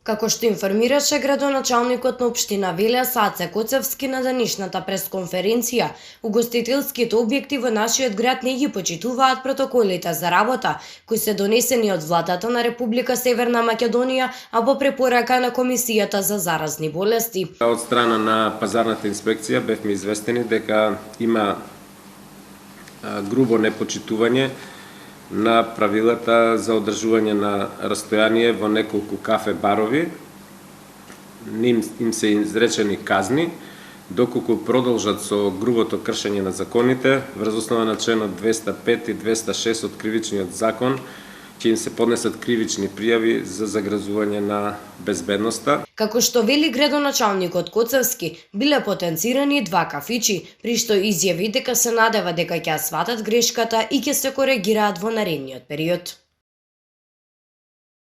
Како што информираше градоначалникот на општина Велес Аце Коцевски на денешната пресконференција, угостителските објекти во нашиот град не ги почитуваат протоколите за работа кои се донесени од владата на Република Северна Македонија, а по препорака на Комисијата за заразни болести. Од страна на пазарната инспекција бевме известени дека има грубо непочитување на правилата за одржување на растојание во неколку кафе барови. Им се изречени казни, доколку продолжат со грубото кршење на законите, врз основа на членот 205 и 206 од Кривичниот закон, ќе им се поднесат кривични пријави за загрозување на безбедноста. Како што вели градоначалникот Коцевски, биле потенцирани 2 кафичи, при што изјави дека се надева дека ќе ја сватат грешката и ќе се коригираат во наредниот период.